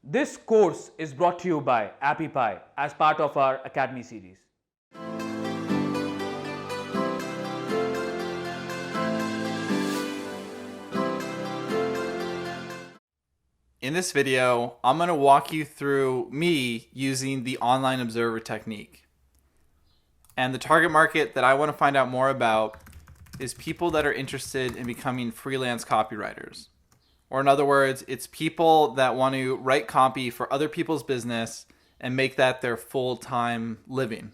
This course is brought to you by Appy Pie as part of our Academy series. In this video, I'm going to walk you through me using the online observer technique. And the target market that I want to find out more about is people that are interested in becoming freelance copywriters. Or in other words, it's people that want to write copy for other people's business and make that their full-time living.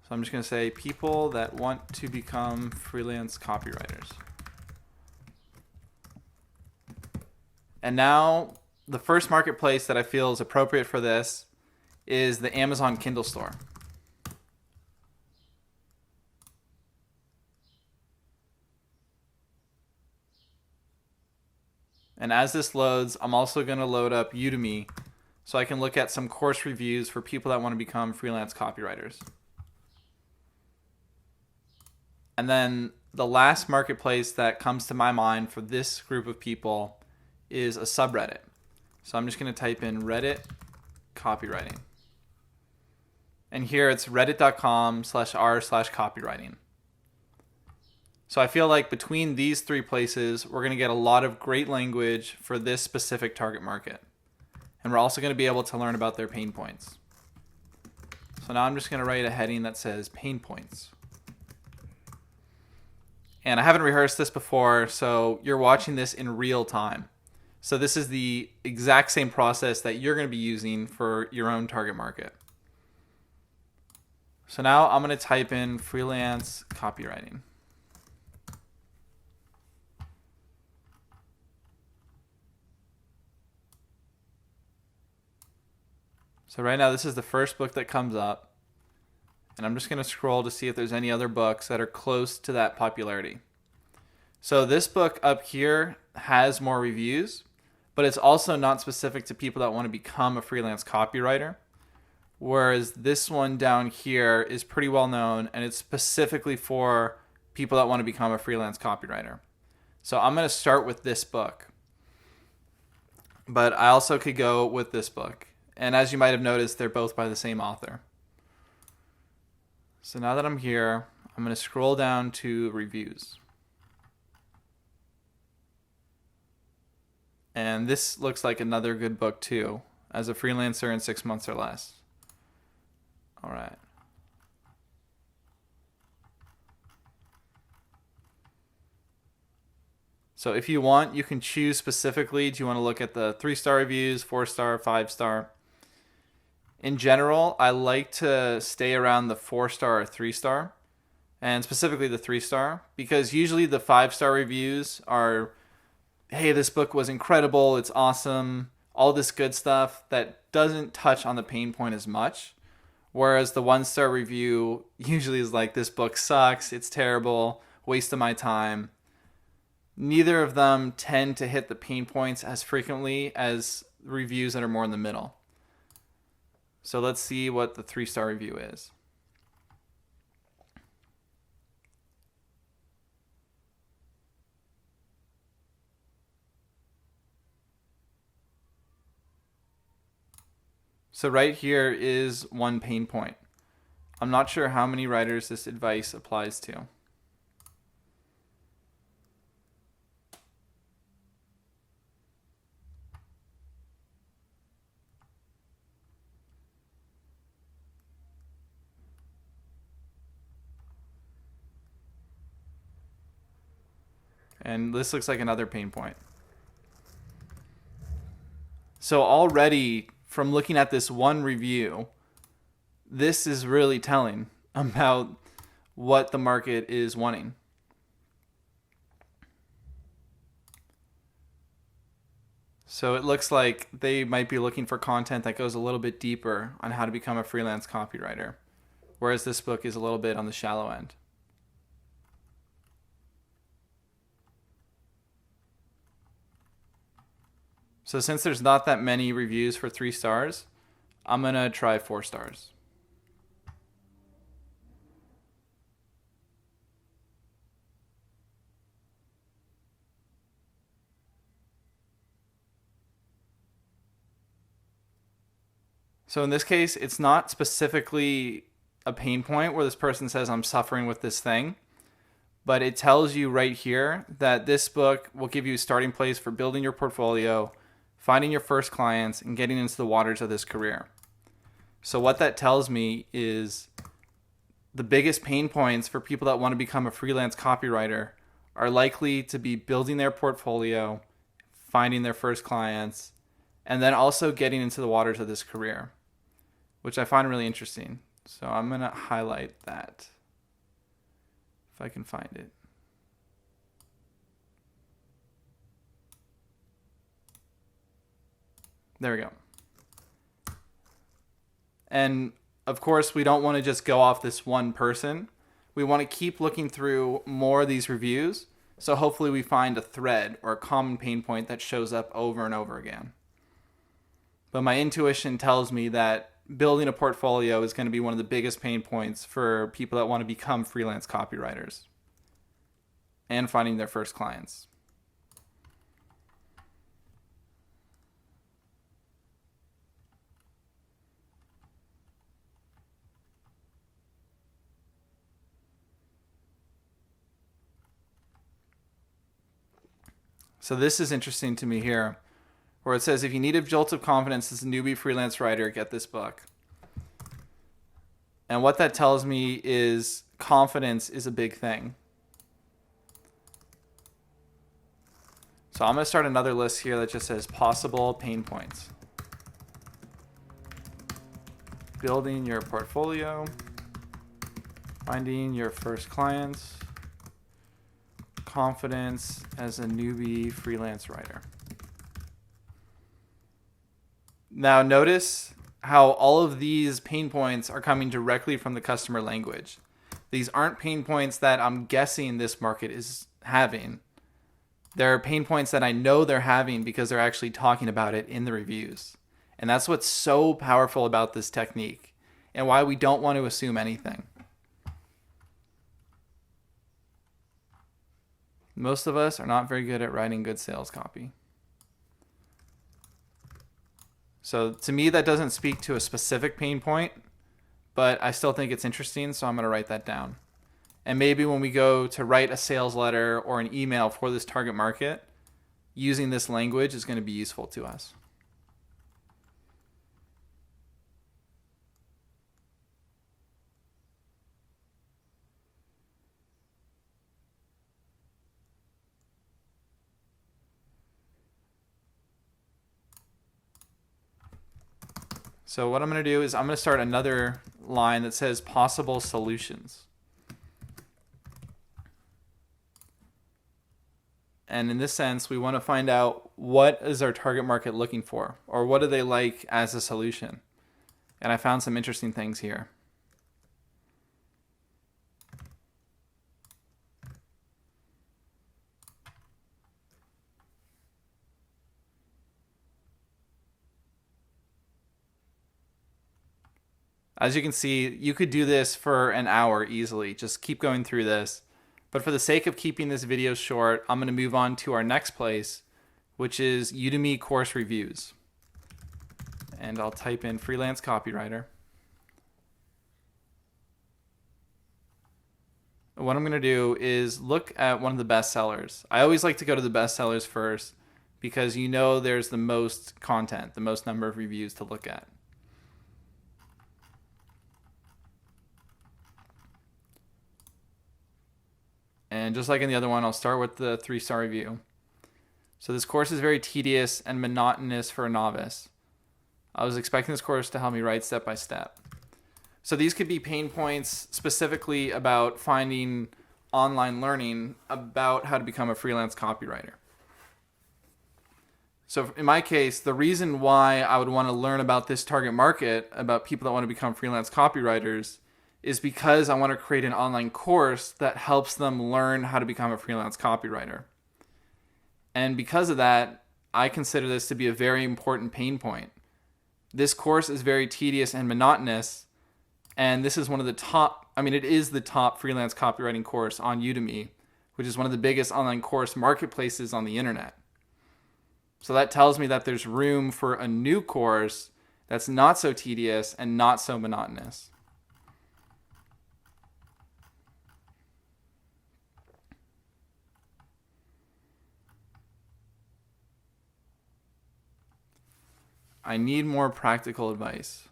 So I'm just going to say people that want to become freelance copywriters. And now the first marketplace that I feel is appropriate for this is the Amazon Kindle store. And as this loads, I'm also going to load up Udemy so I can look at some course reviews for people that want to become freelance copywriters. And then the last marketplace that comes to my mind for this group of people is a subreddit. So I'm just going to type in Reddit copywriting. And here it's reddit.com/r/copywriting. So I feel like between these three places, we're going to get a lot of great language for this specific target market. And we're also going to be able to learn about their pain points. So now I'm just going to write a heading that says pain points. And I haven't rehearsed this before, so you're watching this in real time. So this is the exact same process that you're going to be using for your own target market. So now I'm going to type in freelance copywriting. So right now this is the first book that comes up, and I'm just going to scroll to see if there's any other books that are close to that popularity. So this book up here has more reviews, but it's also not specific to people that want to become a freelance copywriter, whereas this one down here is pretty well known, and it's specifically for people that want to become a freelance copywriter. So I'm going to start with this book, but I also could go with this book. And as you might have noticed, they're both by the same author. So now that I'm here, I'm going to scroll down to reviews. And this looks like another good book too, as a freelancer in 6 months or less. All right. So if you want, you can choose specifically, do you want to look at the 3-star reviews, 4-star, 5-star? In general, I like to stay around the 4-star or 3-star, and specifically the 3-star, because usually the 5-star reviews are, hey, this book was incredible, it's awesome, all this good stuff that doesn't touch on the pain point as much. Whereas the 1-star review usually is like, this book sucks, it's terrible, waste of my time. Neither of them tend to hit the pain points as frequently as reviews that are more in the middle. So let's see what the 3-star review is. So right here is one pain point. I'm not sure how many writers this advice applies to. And this looks like another pain point. So already from looking at this one review, this is really telling about what the market is wanting. So it looks like they might be looking for content that goes a little bit deeper on how to become a freelance copywriter, whereas this book is a little bit on the shallow end. So since there's not that many reviews for 3 stars, I'm going to try 4 stars. So in this case, it's not specifically a pain point where this person says, I'm suffering with this thing, but it tells you right here that this book will give you a starting place for building your portfolio, finding your first clients, and getting into the waters of this career. So what that tells me is the biggest pain points for people that want to become a freelance copywriter are likely to be building their portfolio, finding their first clients, and then also getting into the waters of this career, which I find really interesting. So I'm going to highlight that if I can find it. There we go. And of course, we don't want to just go off this one person. We want to keep looking through more of these reviews. So hopefully we find a thread or a common pain point that shows up over and over again. But my intuition tells me that building a portfolio is going to be one of the biggest pain points for people that want to become freelance copywriters and finding their first clients. So this is interesting to me here, where it says, if you need a jolt of confidence as a newbie freelance writer, get this book. And what that tells me is confidence is a big thing. So I'm going to start another list here that just says possible pain points. Building your portfolio, finding your first clients, confidence as a newbie freelance writer. Now notice how all of these pain points are coming directly from the customer language. These aren't pain points that I'm guessing this market is having. They're pain points that I know they're having because they're actually talking about it in the reviews. And that's what's so powerful about this technique and why we don't want to assume anything. Most of us are not very good at writing good sales copy. So to me, that doesn't speak to a specific pain point, but I still think it's interesting, so I'm going to write that down. And maybe when we go to write a sales letter or an email for this target market, using this language is going to be useful to us. So what I'm going to do is I'm going to start another line that says possible solutions. And in this sense, we want to find out what is our target market looking for, or what do they like as a solution. And I found some interesting things here. As you can see, you could do this for an hour easily. Just keep going through this. But for the sake of keeping this video short, I'm going to move on to our next place, which is Udemy course reviews. And I'll type in Freelance Copywriter. What I'm going to do is look at one of the best sellers. I always like to go to the best sellers first because you know there's the most content, the most number of reviews to look at. And just like in the other one, I'll start with the 3-star review. So this course is very tedious and monotonous for a novice. I was expecting this course to help me write step by step. So these could be pain points specifically about finding online learning about how to become a freelance copywriter. So in my case, the reason why I would want to learn about this target market, about people that want to become freelance copywriters, is because I want to create an online course that helps them learn how to become a freelance copywriter. And because of that, I consider this to be a very important pain point. This course is very tedious and monotonous, and this is one of the top, it is the top freelance copywriting course on Udemy, which is one of the biggest online course marketplaces on the internet. So that tells me that there's room for a new course that's not so tedious and not so monotonous. I need more practical advice.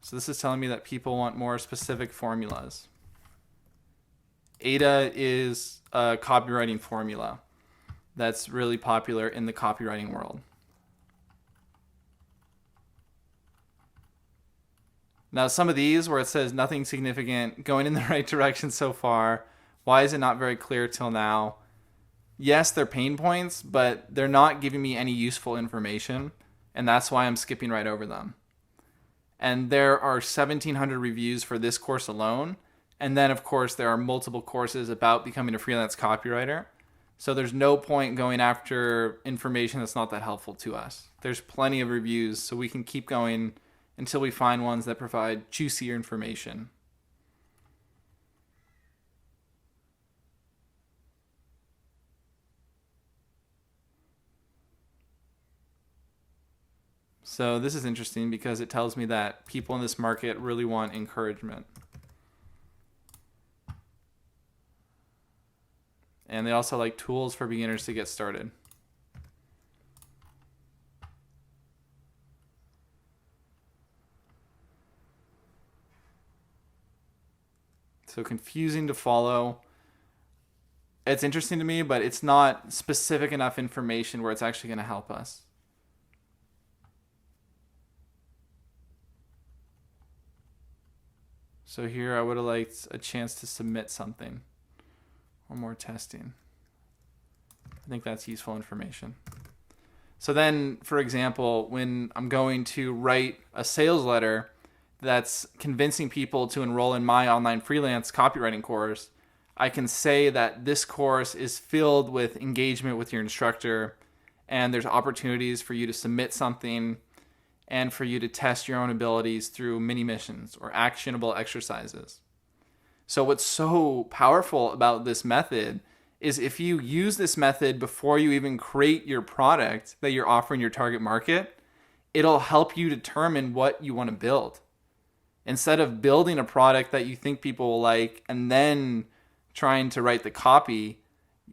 So this is telling me that people want more specific formulas. ADA is a copywriting formula that's really popular in the copywriting world. Now, some of these where it says nothing significant, going in the right direction so far, why is it not very clear till now? Yes, they're pain points, but they're not giving me any useful information, and that's why I'm skipping right over them. And there are 1,700 reviews for this course alone. And then, of course, there are multiple courses about becoming a freelance copywriter. So there's no point going after information that's not that helpful to us. There's plenty of reviews, so we can keep going until we find ones that provide juicier information. So this is interesting because it tells me that people in this market really want encouragement. And they also like tools for beginners to get started. So confusing to follow. It's interesting to me, but it's not specific enough information where it's actually going to help us. So here I would have liked a chance to submit something or more testing. I think that's useful information. So then, for example, when I'm going to write a sales letter that's convincing people to enroll in my online freelance copywriting course, I can say that this course is filled with engagement with your instructor, and there's opportunities for you to submit something and for you to test your own abilities through mini missions or actionable exercises. So what's so powerful about this method is if you use this method before you even create your product that you're offering your target market, it'll help you determine what you want to build. Instead of building a product that you think people will like and then trying to write the copy,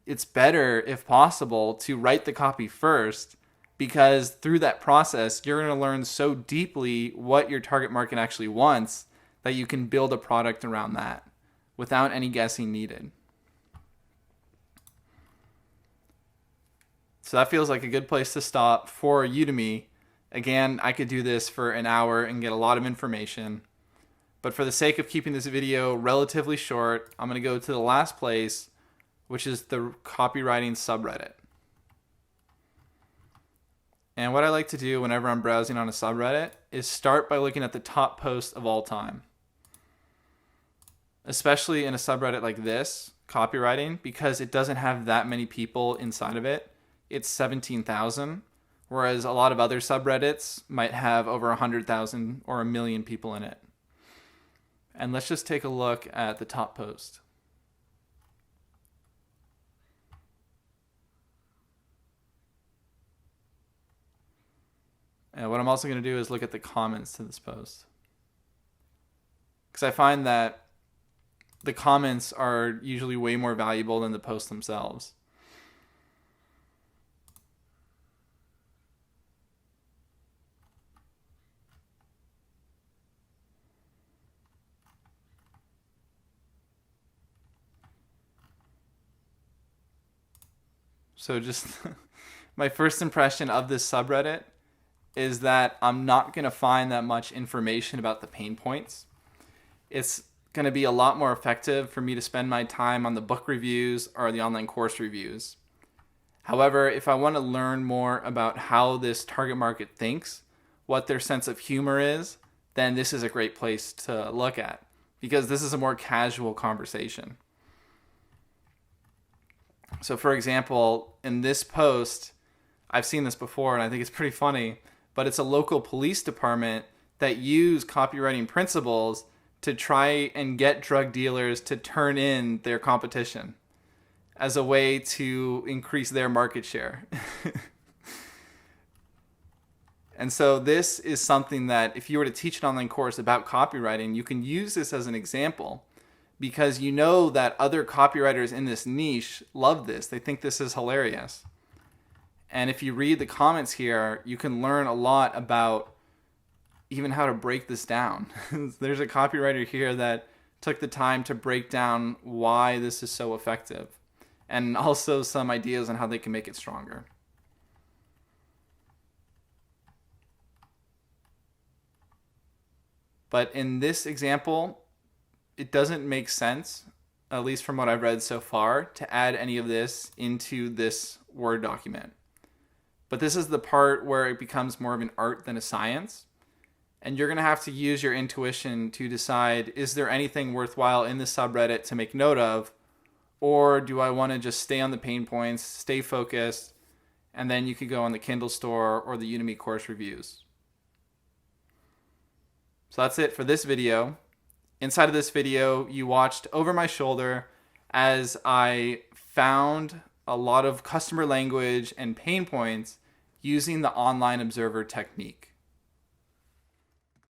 it's better, if possible, to write the copy first, because through that process, you're going to learn so deeply what your target market actually wants that you can build a product around that without any guessing needed. So that feels like a good place to stop for Udemy. Again, I could do this for an hour and get a lot of information. But for the sake of keeping this video relatively short, I'm going to go to the last place, which is the copywriting subreddit. And what I like to do whenever I'm browsing on a subreddit is start by looking at the top post of all time. Especially in a subreddit like this, copywriting, because it doesn't have that many people inside of it. It's 17,000, whereas a lot of other subreddits might have over 100,000 or 1 million people in it. And let's just take a look at the top post. And what I'm also going to do is look at the comments to this post. Because I find that the comments are usually way more valuable than the posts themselves. So just my first impression of this subreddit is that I'm not going to find that much information about the pain points. It's going to be a lot more effective for me to spend my time on the book reviews or the online course reviews. However, if I want to learn more about how this target market thinks, what their sense of humor is, then this is a great place to look at, because this is a more casual conversation. So for example, in this post, I've seen this before and I think it's pretty funny, but it's a local police department that use copywriting principles to try and get drug dealers to turn in their competition as a way to increase their market share. And so this is something that if you were to teach an online course about copywriting, you can use this as an example because you know that other copywriters in this niche love this. They think this is hilarious. And if you read the comments here, you can learn a lot about even how to break this down. There's a copywriter here that took the time to break down why this is so effective and also some ideas on how they can make it stronger. But in this example, it doesn't make sense, at least from what I've read so far, to add any of this into this Word document. But this is the part where it becomes more of an art than a science. And you're going to have to use your intuition to decide, is there anything worthwhile in the subreddit to make note of? Or do I want to just stay on the pain points, stay focused, and then you could go on the Kindle store or the Udemy course reviews. So that's it for this video. Inside of this video, you watched over my shoulder as I found a lot of customer language and pain points using the online observer technique.